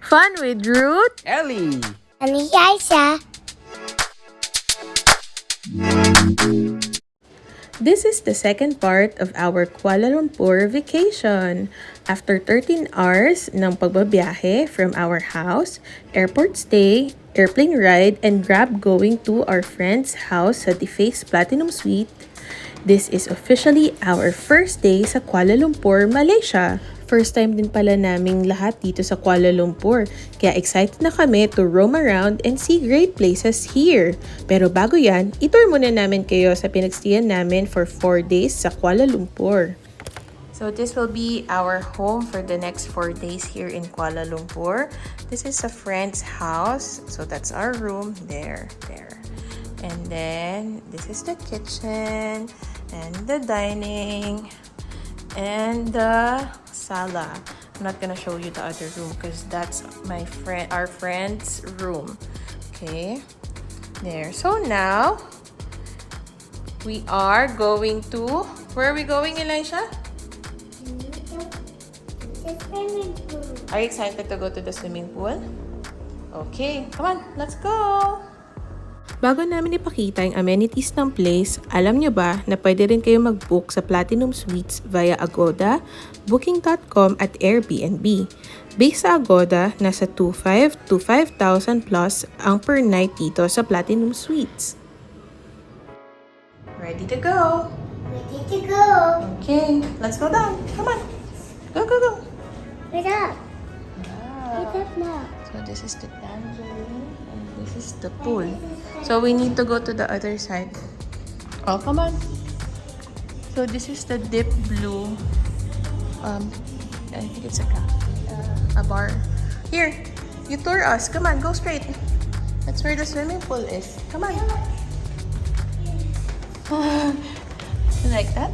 Fun with Ruth, Ellie! And Aisha. This is the second part of our Kuala Lumpur vacation. After 13 hours ng pagbabiyahe from our house, airport stay, airplane ride, and grab going to our friend's house sa Deface Platinum Suite, this is officially our first day sa Kuala Lumpur, Malaysia. First time din pala naming lahat dito sa Kuala Lumpur, kaya excited na kami to roam around and see great places here. Pero bago yan, itour muna namin kayo sa pinagstayan namin for 4 days sa Kuala Lumpur. So this will be our home for the next 4 days here in Kuala Lumpur. This is a friend's house, so that's our room, there. And then this is the kitchen and the dining and the sala. I'm not gonna show you the other room because that's our friend's room. Okay, there. So now we are going to, where are we going, Elisha? The swimming pool. Are you excited to go to the swimming pool? Okay, come on, let's go! Bago namin ipakita yung amenities ng place, alam nyo ba na pwede rin kayo mag-book sa Platinum Suites via Agoda, Booking.com at Airbnb. Based sa Agoda, nasa 2,500 to 5,000 plus ang per night dito sa Platinum Suites. Ready to go! Ready to go. Okay, let's go down. Come on. Go. Wait up. Wow. Wait up now. So this is the tangerine and this is the pool. So we need to go to the other side. Oh, come on. So this is the deep blue. I think it's a bar. Here, you tour us. Come on, go straight. That's where the swimming pool is. Come on. You like that?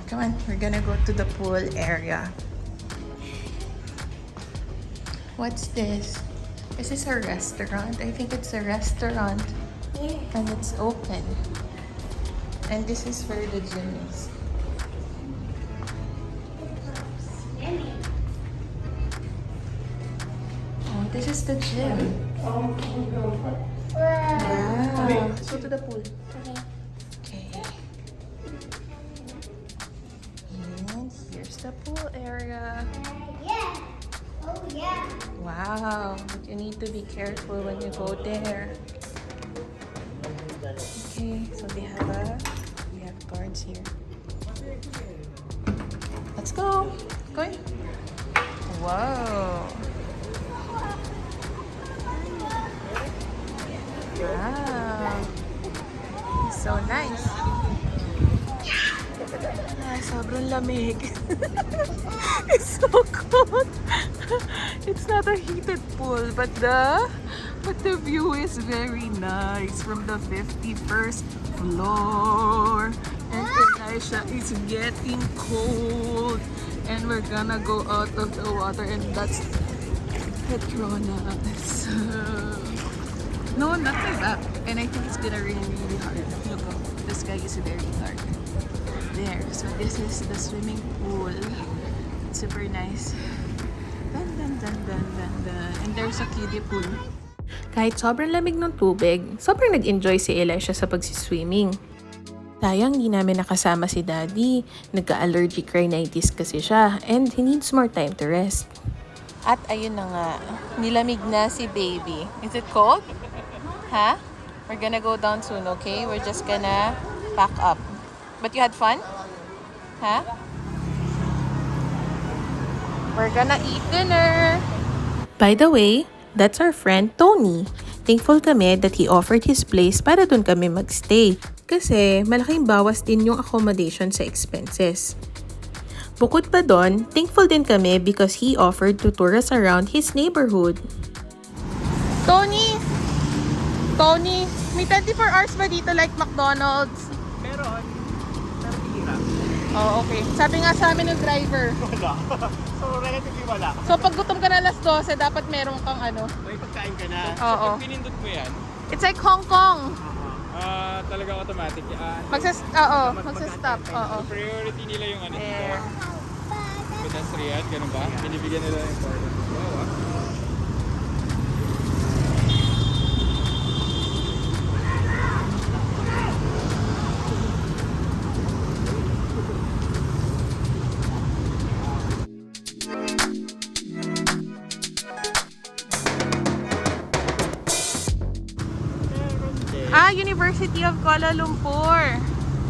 Come on, we're gonna go to the pool area. What's this? Is this a restaurant? I think it's a restaurant. Yeah. And it's open. And this is where the gym is. Oh, this is the gym. Wow. Wow. Let's go to the pool. Okay. Okay. And here's the pool area. Yeah. Oh yeah. Wow. But you need to be careful when you go there. Okay, so we have guards here. Let's go. Going. Whoa. Wow. It's so nice. Sobrang lamig. It's so cold. It's not a heated pool, but the view is very nice from the 51st floor. And Elisha is getting cold. And we're gonna go out of the water, and that's Petronas. No, not like that. And I think it's gonna rain really hard. Look, the sky is very dark. There. So this is the swimming pool. It's super nice. Dun. And there's a kiddie pool. Kahit sobrang lamig ng tubig, sobrang nag-enjoy si Elisha sa pagsiswimming. Sayang di namin nakasama si Daddy. Nagka-allergic rhinitis kasi siya and he needs more time to rest. At ayun na nga, nilamig na si baby. Is it cold? Huh? We're gonna go down soon, okay? We're just gonna pack up. But you had fun? Huh? We're gonna eat dinner. By the way, that's our friend Tony. Thankful kami that he offered his place para dun kami magstay. Kasi malaking bawas din yung accommodation sa expenses. Bukod pa doon, thankful din kami because he offered to tour us around his neighborhood. Tony, may 24 hours ba dito like McDonald's? Meron. Pero hirap. Oh, okay. Sabi nga sa amin ng driver. Wala. So, relatively wala. So, pag gutom ka na alas 12, dapat meron kang ano. May pagkain ka na. Oo. So, pag pinindot mo yan, It's like Hong Kong. talagang automatic. Magsastop. Oo. So, priority nila yung ano There. dito. Pedestrian, ganun ba? Binibigyan nila yung important. Wow. University of Kuala Lumpur.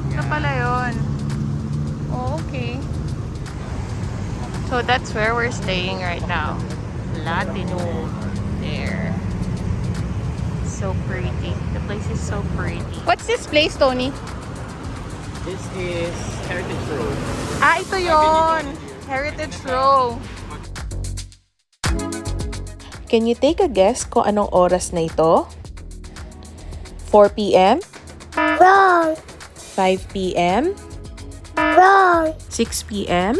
Ito pala yun. Oh, okay. So that's where we're staying right now. Latino. There. So pretty. The place is so pretty. What's this place, Tony? This is Heritage Road. Ah, ito yon. Heritage Row. Can you take a guess kung anong oras na ito? 4 p.m., Wrong. 5 p.m., Wrong. 6 p.m.,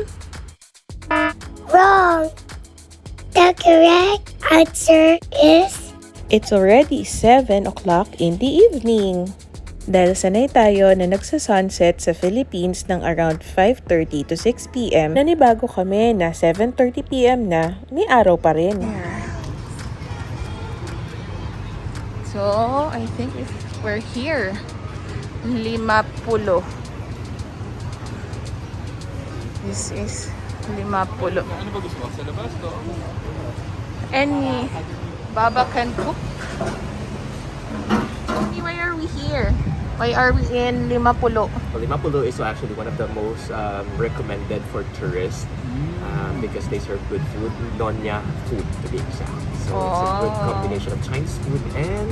Wrong. The correct answer is it's already 7 o'clock in the evening. Dahil sanay tayo na nagsa-sunset sa Philippines ng around 5:30 to 6 p.m., nanibago kami na 7:30 p.m. na may araw pa rin. So, I think we're here. 50. This is 50. Ano ba gusto mo? Sa labas to? Any Baba can cook. Why are we here? Why are we in 50? Well, Limapulo is actually one of the most recommended for tourists because they serve good food, Nonya food to be exact. So it's a good combination of Chinese food and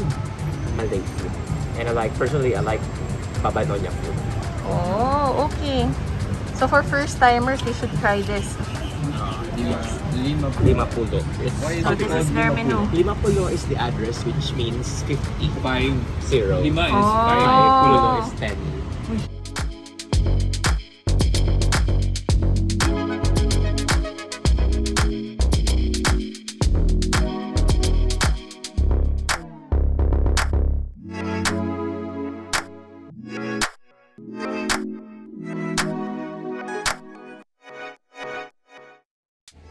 Malay food. And personally, I like Baba Nonya food. Oh, okay. So for first timers, they should try this. Limapulo. So this is their menu. Limapulo is the address, which means 50. 5. Lima is 5. Pulo is 10.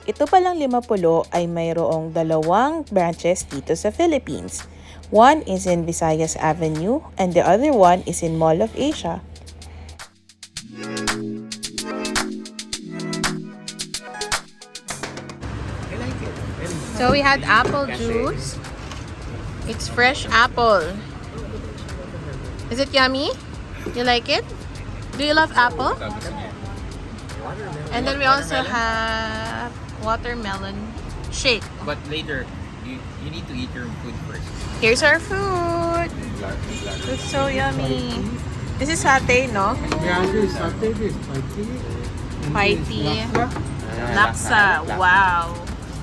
Ito palang 50 ay mayroong 2 branches dito sa Philippines. One is in Visayas Avenue and the other one is in Mall of Asia. I like it. So we had apple juice. It's fresh apple. Is it yummy? You like it? Do you love apple? And then we also have watermelon shake. But later, you need to eat your food first. Here's our food. It's so yummy. This is satay, no? Yeah, this satay is Paiti. Laksa. Wow.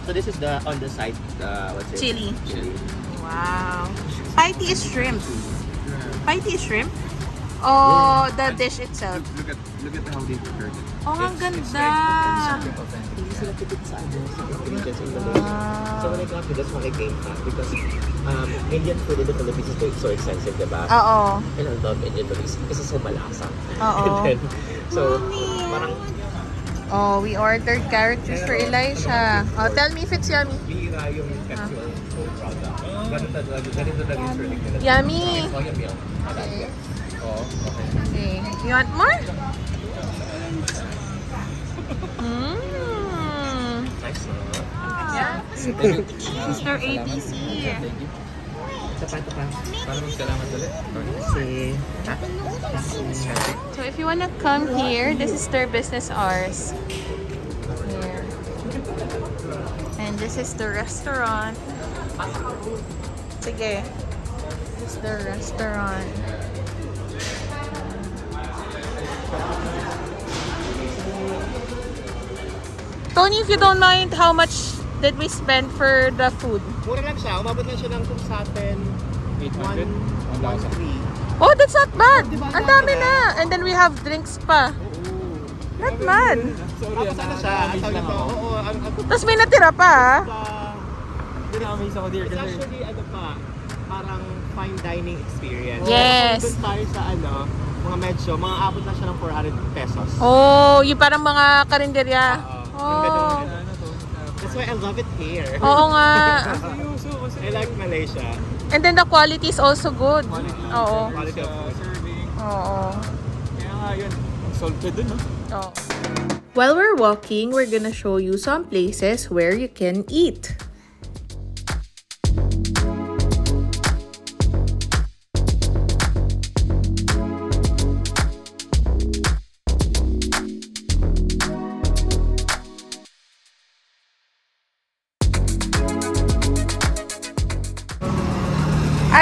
So this is the on the side, what's it? Chili. Wow. Paiti is shrimp. Paiti is shrimp? Oh, the dish itself. Look at how they prepared it. Oh, ang ganda. Hindi sila tipid sa ingredients in Malaysia. So when I got to this, game pa because Indian food in the Philippines is so expensive, diba? Oo. And I love Indian movies kasi so malasa. Oo. And then, so, parang Oh, we ordered carrot juice for Elisha. Oh, tell me if it's yummy. bihira yung texture ng whole product. Ganito talaga yung serving nila. Yummy. Oh, yummy. Okay. Oh, okay. Okay. You want more? Mmm. Nice, no? Yeah. Mr. ABC. Ito pa. Paano magsalamat ulit? Kasi, So if you wanna come here, this is their business hours. Here. And this is the restaurant. Sige. This is the restaurant. Tony, if you don't mind, how much did we spend for the food? mura lang siya. Umabot lang siya ng kung sa atin 800? 1,300. Oh, that's not bad. Diba, Ang dami na. And then we have drinks pa. Not bad. Sorry, Tapos ano siya, ang tawag nito, Tapos may natira pa, ah. na-amaze ako dear It's kasi actually, parang fine dining experience. Yes. Doon tayo sa mga medyo, mga abot na siya ng 400 pesos. Oh, yung parang mga karinderya. Ang Oh. ganun. ano to? That's why I love it here. Oo nga. Seryoso kasi I like Malaysia. And then the quality is also good. Oo. Quality of food. serving. Oo. Kaya nga yun, salted dun, no? Oo. While we're walking, we're gonna show you some places where you can eat.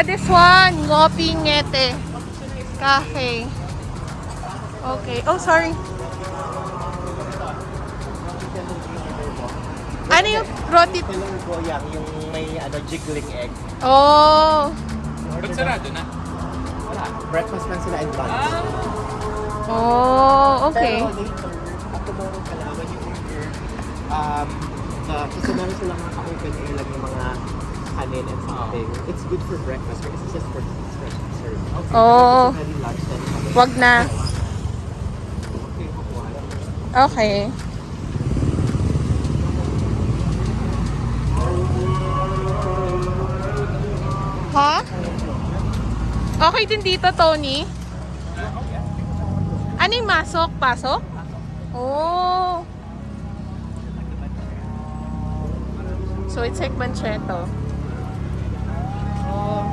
This one, Ngopi Ngete Cafe. Okay. Oh, sorry. Ano yung roti? Pelong goyang, yung may jiggling egg. Oh. Ba't sarado na? Wala. Breakfast lang sila and lunch. Oh, okay. Pero later, at tomorrow pala, when you order, kasi meron silang mga ka-open air lang yung mga kanin and something. It's good for breakfast because it's just for serve. Oh. Kasi pwede lunch then. Wag na. Okay, kukuha. Okay. Ha? Okay din dito, Tony. Ano yung masok? Pasok? Oh. So it's like pancetto. Oh.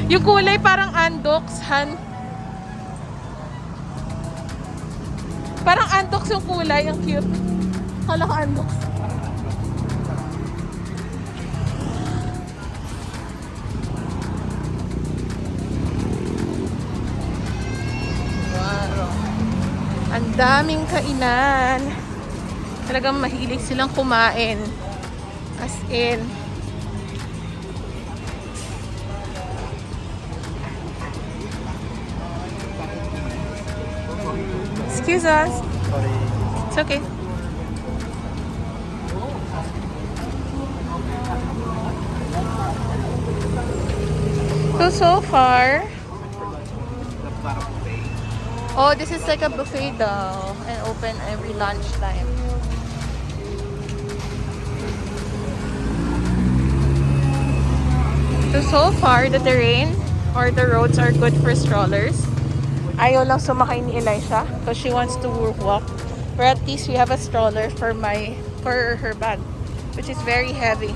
Yung kulay parang andox, Han. Parang andox yung kulay, ang cute. Kala ko andox. Wow. Ang daming kainan. Talagang mahilig silang kumain. As in. Excuse us. It's okay. So far. Oh, this is like a buffet daw and open every lunchtime. So far, the terrain or the roads are good for strollers. Ayaw lang sumakay ni Elisha because she wants to walk. But at least we have a stroller for her bag, which is very heavy.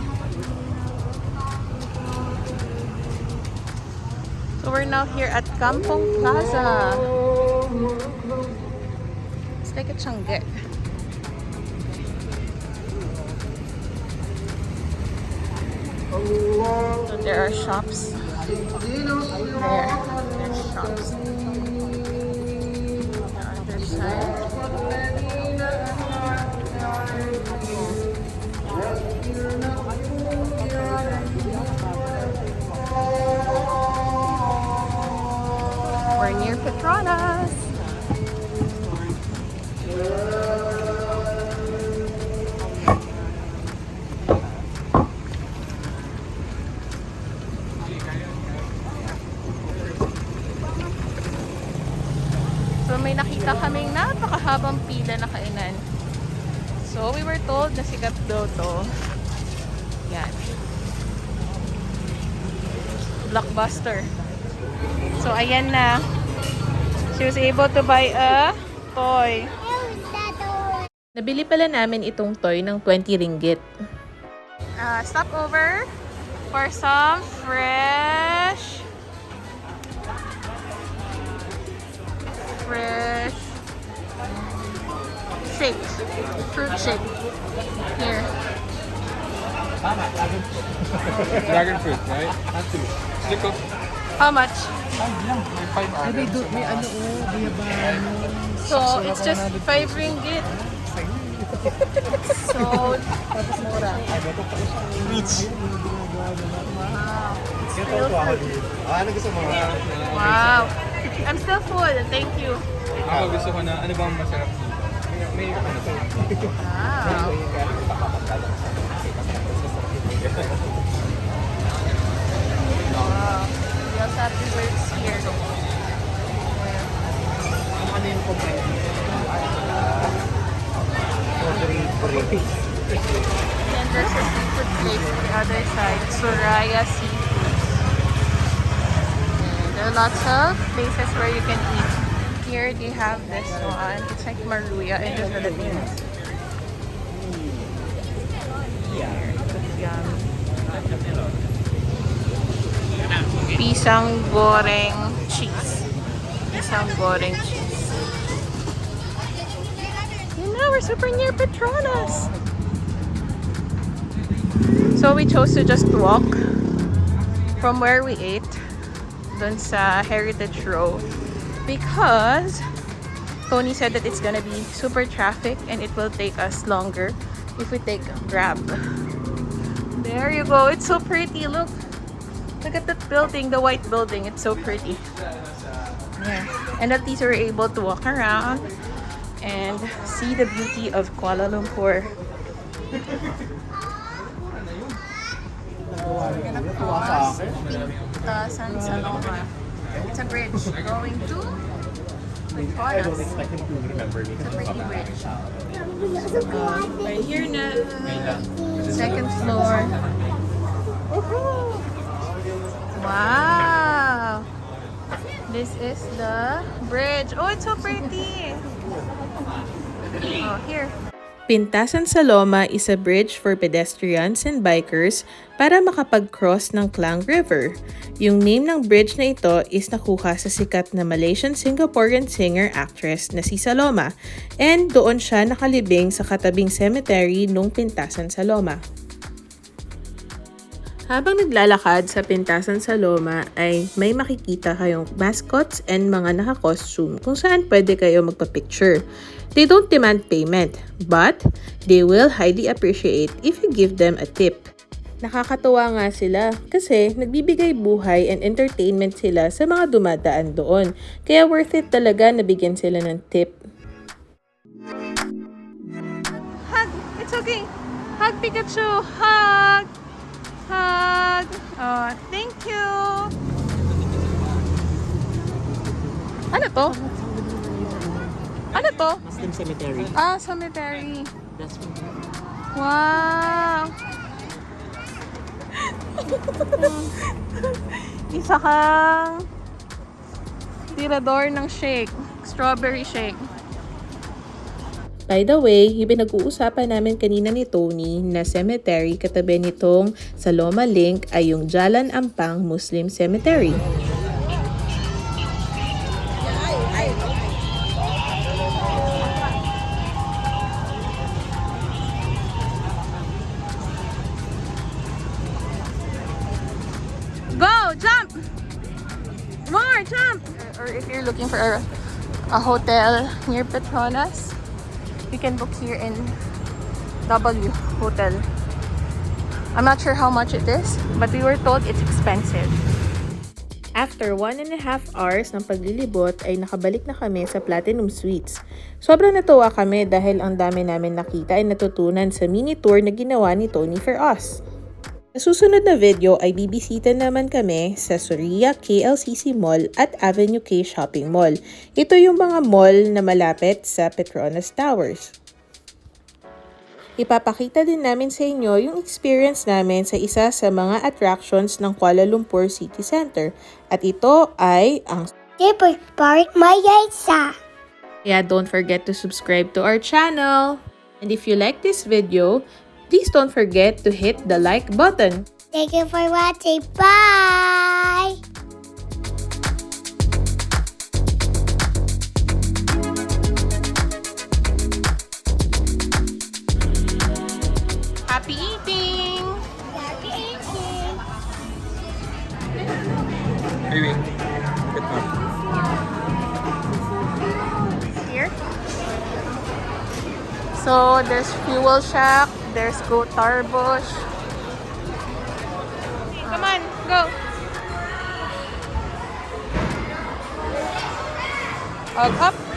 So we're now here at Kampong Plaza. It's like a Changi. So there are shops. There's shops. The other side. We're near Petronas. So may nakita kaming napakahabang pila na kainan. So we were told na sikat daw to. Yan. Blockbuster. So ayan na. She was able to buy a toy. Nabili pala namin itong toy ng 20 ringgit. Stop over for some fresh shake. Fruit shake. Here. Dragon fruit, right? Look up. How much? May 5 hours. So, it's just 5 ringgit. So, mura. Wow. I'm still full. Thank you. Ako gusto ko na, ano bang masarap dito? May ano ba? Wow. Wow. We also have desserts here. Ano yung kumain? And there's a seafood place on the other side. Soraya Seafood. And there are lots of places where you can eat. Here they have this one. It's like maruya in the Philippines. Here. It's yummy. Pisang goreng cheese. Pisang goreng cheese. And now we're super near Petronas. So we chose to just walk from where we ate dun sa Heritage Row because Tony said that it's gonna be super traffic and it will take us longer if we take Grab. There you go. It's so pretty. Look at that building, the white building. It's so pretty. Yeah. And at least we're able to walk around and see the beauty of Kuala Lumpur. We're gonna cross Pintasan Saloma. It's a bridge going to Petronas. It's a pretty bridge. Right here na. Second floor. Wow! This is the bridge. Oh, it's so pretty! Oh, here. Pintasan Saloma is a bridge for pedestrians and bikers para makapag-cross ng Klang River. Yung name ng bridge na ito is nakuha sa sikat na Malaysian-Singaporean singer-actress na si Saloma, and doon siya nakalibing sa katabing cemetery nung Pintasan Saloma. Habang naglalakad sa Pintasan Saloma ay may makikita kayong mascots and mga naka-costume kung saan pwede kayo magpa-picture. They don't demand payment, but they will highly appreciate if you give them a tip. Nakakatuwa nga sila kasi nagbibigay buhay and entertainment sila sa mga dumadaan doon. Kaya worth it talaga na bigyan sila ng tip. Hug! It's okay! Hug, Pikachu! Hug! Hug! Oh, thank you! Ano to? Ano to? Muslim cemetery. Ah, cemetery. That's Wow! Isa kang tirador ng shake. Strawberry shake. By the way, yung pinag-uusapan namin kanina ni Tony na cemetery katabi nitong Saloma Link ay yung Jalan Ampang Muslim Cemetery. Go! Jump! More! Jump! Or if you're looking for a hotel near Petronas, you can book here in W Hotel. I'm not sure how much it is, but we were told it's expensive. After 1.5 hours ng paglilibot ay nakabalik na kami sa Platinum Suites. Sobrang natuwa kami dahil ang dami namin nakita ay natutunan sa mini tour na ginawa ni Tony for us. Sa susunod na video ay bibisita naman kami sa Suria KLCC Mall at Avenue K Shopping Mall. Ito yung mga mall na malapit sa Petronas Towers. Ipapakita din namin sa inyo yung experience namin sa isa sa mga attractions ng Kuala Lumpur City Center. At ito ay ang Airport Park Mayaysa. Kaya don't forget to subscribe to our channel. And if you like this video, please don't forget to hit the like button. Thank you for watching. Bye! Happy eating! Happy eating! Maybe. Get up. Here. So there's Fuel Shack, there's Go Tarbush. Come on, go! Up, up!